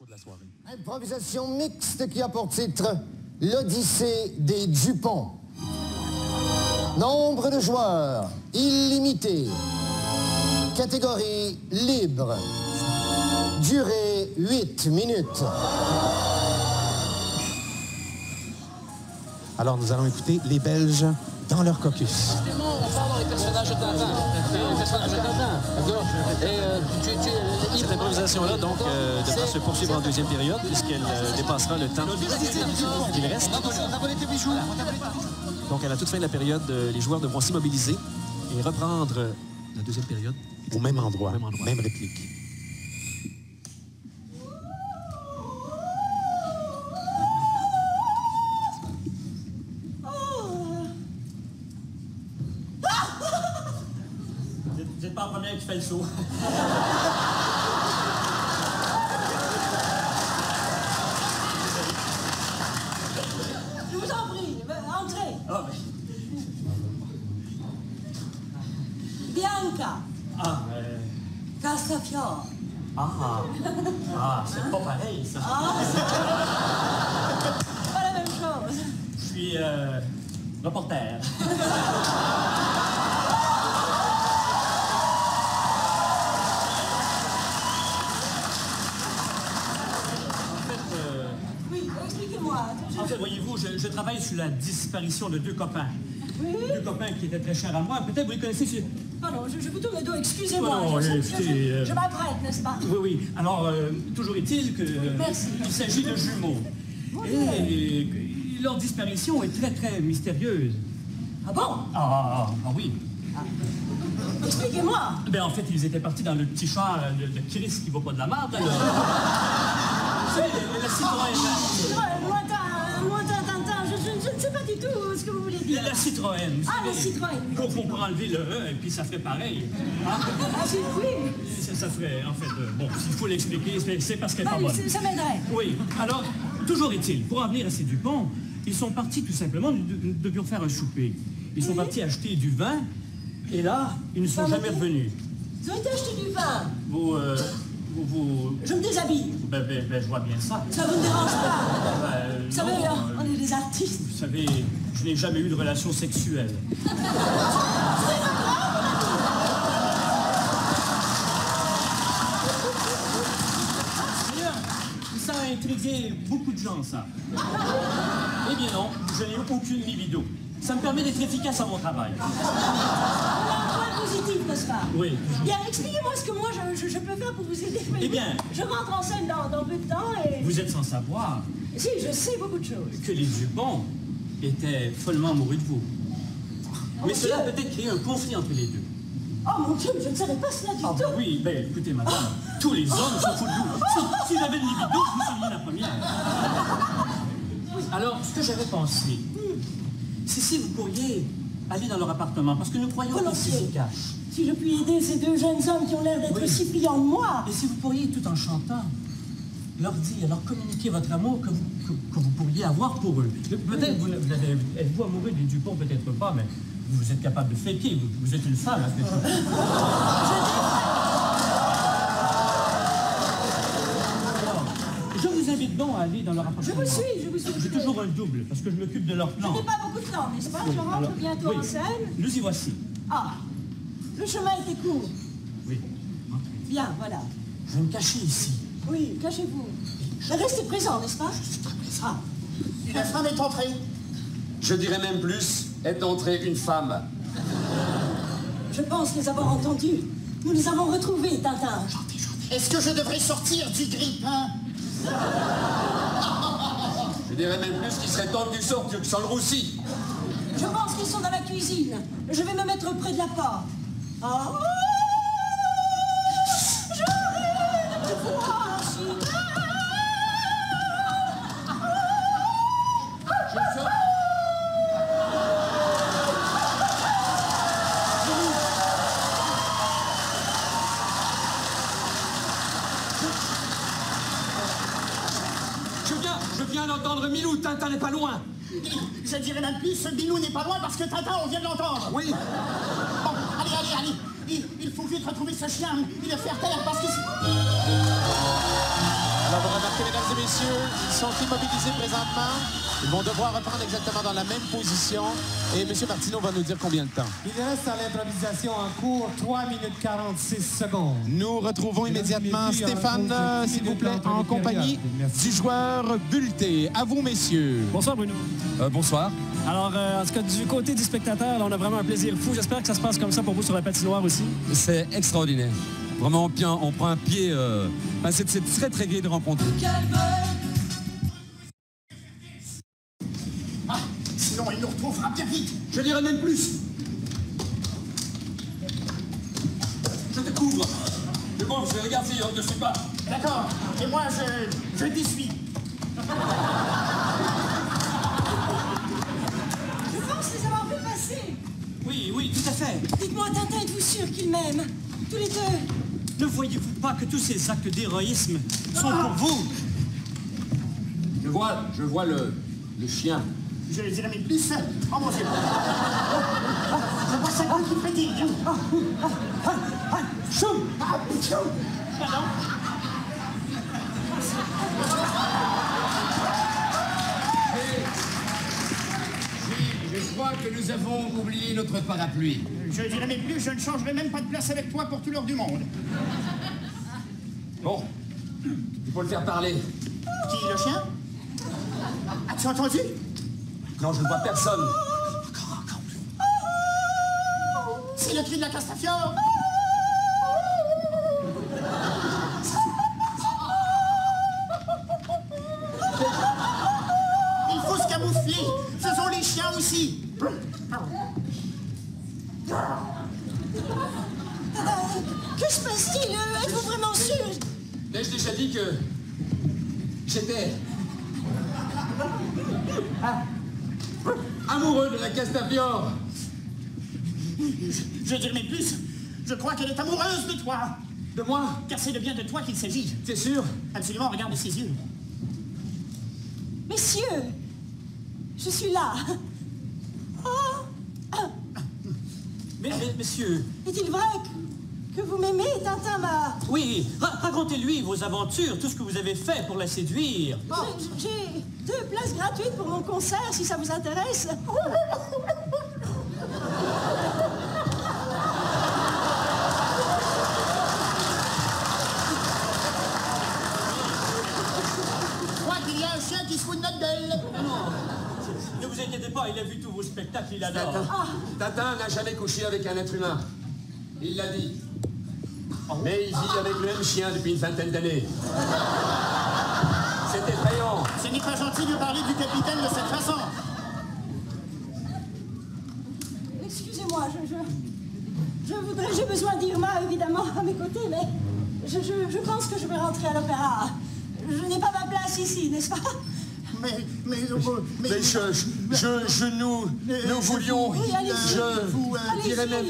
De la soirée. Improvisation mixte qui a pour titre l'Odyssée des Dupont. Nombre de joueurs illimité. Catégorie libre. Durée 8 minutes. Alors nous allons écouter les Belges dans leur caucus. On parle dans les personnages de Tintin. Les personnages de Tintin, d'accord. Cette improvisation-là, donc, devra se poursuivre en deuxième période, puisqu'elle dépassera le temps qu'il reste. Donc, à la toute fin de la période, les joueurs devront s'immobiliser et reprendre la deuxième période. Au même endroit, même réplique. Vous n'êtes pas la première qui fait le saut. Je vous en prie, entrez. Ah, mais... Bianca. Ah, Castafiore. c'est pas pareil, ça. C'est pas la même chose. Je suis reporter. Oui, expliquez-moi. En fait, voyez-vous, je travaille sur la disparition de deux copains. Oui. Deux copains qui étaient très chers à moi. Peut-être vous les connaissez. Pardon, je vous tourne le dos, excusez-moi. Non, Je m'apprête, n'est-ce pas? Oui, oui. Alors, toujours est-il que Merci. il s'agit de jumeaux. Et leur disparition est très, très mystérieuse. Ah bon? Ah oui. Expliquez-moi. Ben, en fait, ils étaient partis dans le petit champ de Chris qui vaut pas de la marde. Vous savez, la Citroën. Lointain, Tintin, je ne sais pas du tout ce que vous voulez dire. La Citroën. vous Ah, savez, la Citroën, oui. Qu'on pourra enlever le E et puis ça ferait pareil. Hein? Ah, oui. Ça ferait, en fait, bon, s'il faut l'expliquer, c'est parce qu'elle est Ah, pas bonne. ça m'aiderait. Oui, alors, toujours est-il, pour en venir à ces Dupont, ils sont partis tout simplement, nous devions faire un souper. Ils sont partis acheter du vin, et là, ils ne sont jamais revenus. Ils ont été acheter du vin. Vous... Je me déshabille. Ben, je vois bien ça. Ça vous ne dérange pas? Vous savez, non, on est des artistes. Vous savez, je n'ai jamais eu de relation sexuelle. D'ailleurs, ça a intrigué beaucoup de gens, ça. Eh bien non, je n'ai aucune libido. Ça me permet d'être efficace à mon travail. On a un point positif, n'est-ce pas? Oui, toujours. Bien, expliquez-moi ce que moi je peux faire pour vous aider. Eh bien. Je rentre en scène dans peu de temps et... Vous êtes sans savoir Si, je sais beaucoup de choses. que les Dupont étaient follement amoureux de vous. Mais cela a peut-être créé un conflit entre les deux. Oh mon Dieu, je ne savais pas cela du tout. Oui, ben écoutez, madame, tous les hommes s'en foutent de vous. Si j'avais une libido, vous seriez la première. Alors, ce que j'avais pensé, c'est si vous pourriez aller dans leur appartement, parce que nous croyons qu'ils s'y cachent. Si je puis aider ces deux jeunes hommes qui ont l'air d'être si pliants de moi. Et si vous pourriez, tout en chantant, leur dire, leur communiquer votre amour que vous pourriez avoir pour eux. Peut-être êtes-vous amoureux des Dupont, peut-être pas, mais vous êtes capable de faker, vous êtes une femme. Alors, je vous invite donc à aller dans leur appartement. Je vous suis. J'ai toujours un double, parce que je m'occupe de leur Je plan. n'ai pas beaucoup de temps, n'est-ce pas? Je rentre bientôt en scène. Nous y voici. Ah, le chemin était court. Oui. Bien, voilà. Je vais me cacher ici. Oui, cachez-vous. Restez présent, n'est-ce pas? Ah. Une femme est entrée. Je dirais même plus, est entrée une femme. Je pense les avoir entendus. Nous les avons retrouvés, Tintin. Est-ce que je devrais sortir du grille-pain? Je dirais même plus qu'il serait temps que tu sortes, que sans le roussi. Je pense qu'ils sont dans la cuisine. Je vais me mettre près de la porte. Ah. Je rêve de voir si... Je viens d'entendre Milou, Tintin n'est pas loin. Je dirais même plus, ce Bilou n'est pas loin parce que Tintin, on vient de l'entendre. Oui. Bon, allez. Il faut vite retrouver ce chien et le faire taire parce que... Alors, vous remarquez messieurs, ils sont immobilisés présentement. Ils vont devoir reprendre exactement dans la même position. Et M. Martineau va nous dire combien de temps. Il reste à l'improvisation en cours 3 minutes 46 secondes. Nous retrouvons immédiatement Stéphane, s'il vous plaît, en compagnie du joueur Bulté. À vous, messieurs. Bonsoir, Bruno. Bonsoir. Alors, en tout cas, du côté du spectateur, là, on a vraiment un plaisir fou. J'espère que ça se passe comme ça pour vous sur la patinoire aussi. C'est extraordinaire. Vraiment, on prend un pied... c'est très, très gai de rencontrer. Sinon, il nous retrouvera bien vite. Je dirais même plus. Je te couvre. Mais bon, je regarde si on ne suit pas. D'accord. Et moi, je t'essuie. Je pense les avoir vu passer. Oui, tout à fait. Dites-moi, Tintin, êtes-vous sûr qu'ils m'aiment? Tous les deux. Ne voyez-vous pas que tous ces actes d'héroïsme sont pour vous? Je vois le chien. Je dirais mais plus. Oh mon Dieu. Je vois ça qui pétille. Chou. Chou. Pardon? Je crois que nous avons oublié notre parapluie. Je dirais mais plus, je ne changerai même pas de place avec toi pour tout l'heure du monde. Bon, il faut le faire parler. Qui, le chien? As-tu entendu? Non, je ne vois personne. C'est le cri de la Castafiore. Il faut se camoufler. Faisons les chiens aussi. Que se passe-t-il? Êtes-vous vraiment sûr? N'ai-je déjà dit que j'étais amoureux de la Castafiore? Je dirais mais plus. Je crois qu'elle est amoureuse de toi. De moi? Car c'est de bien de toi qu'il s'agit. T'es sûr? Absolument, regarde ses yeux. Messieurs, je suis là. Oh. Mais messieurs... Est-il vrai que vous m'aimez, Tintin m'a... Oui, racontez-lui vos aventures, tout ce que vous avez fait pour la séduire. J'ai 2 places gratuites pour mon concert, si ça vous intéresse. Je crois qu'il y a un chien qui se fout de notre gueule. Ne vous inquiétez pas, il a vu tous vos spectacles, il adore. Tintin n'a jamais couché avec un être humain. Il l'a dit. Mais il vit avec le même chien depuis une vingtaine d'années. C'est effrayant. Ce n'est pas gentil de parler du capitaine de cette façon. Excusez-moi, j'ai besoin d'Irma, évidemment, à mes côtés, mais je pense que je vais rentrer à l'opéra. Je n'ai pas ma place ici, n'est-ce pas? Mais nous voulions, Oui, allez-y. je dirais même,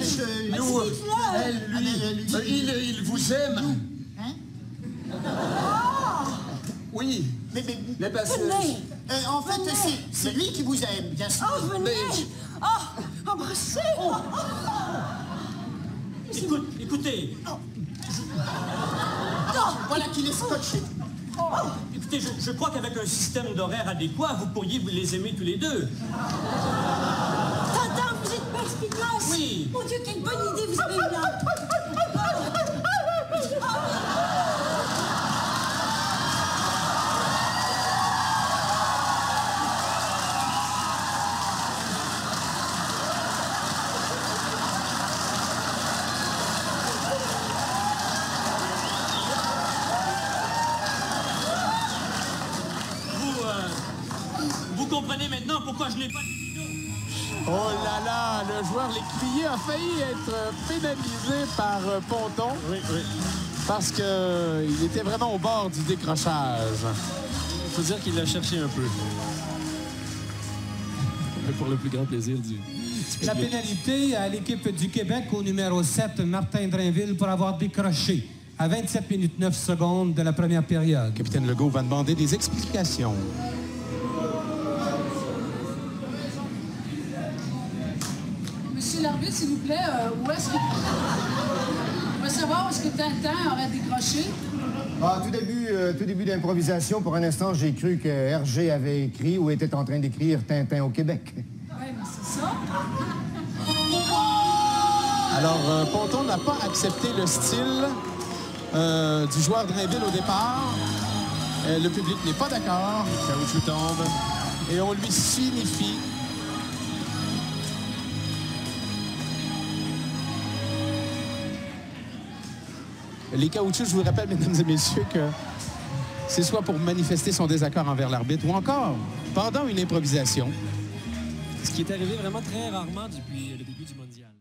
nous, elle, lui, il vous aime. Hein? Oui. Mais parce que... Venez. En fait, c'est lui qui vous aime, bien sûr. Oh, venez. Oh, embrassez. Écoutez, Voilà qu'il est scotché. écoutez, je crois qu'avec un système d'horaire adéquat, vous pourriez vous les aimer tous les deux. Tintin, vous êtes perspicace. Oui. Mon Dieu, quelle bonne idée vous avez eue là. Vous comprenez maintenant pourquoi je n'ai pas de libido? Oh là là, le joueur l'écuyer a failli être pénalisé par Ponton. Oui. Parce qu'il était vraiment au bord du décrochage. Il faut dire qu'il l'a cherché un peu. Mais pour le plus grand plaisir du La public. pénalité à l'équipe du Québec au numéro 7, Martin Drainville, pour avoir décroché à 27 minutes 9 secondes de la première période. Capitaine Legault va demander des explications. Monsieur l'arbitre, s'il vous plaît, où est-ce que... On va savoir où est-ce que Tintin aurait décroché. Tout début d'improvisation, pour un instant, j'ai cru que Hergé avait écrit ou était en train d'écrire Tintin au Québec. Ouais, mais c'est ça. Alors, Ponton n'a pas accepté le style du joueur Drainville au départ. Le public n'est pas d'accord. Le caoutchouc tombe. Et on lui signifie les caoutchoucs, je vous rappelle, mesdames et messieurs, que c'est soit pour manifester son désaccord envers l'arbitre ou encore pendant une improvisation. Ce qui est arrivé vraiment très rarement depuis le début du mondial.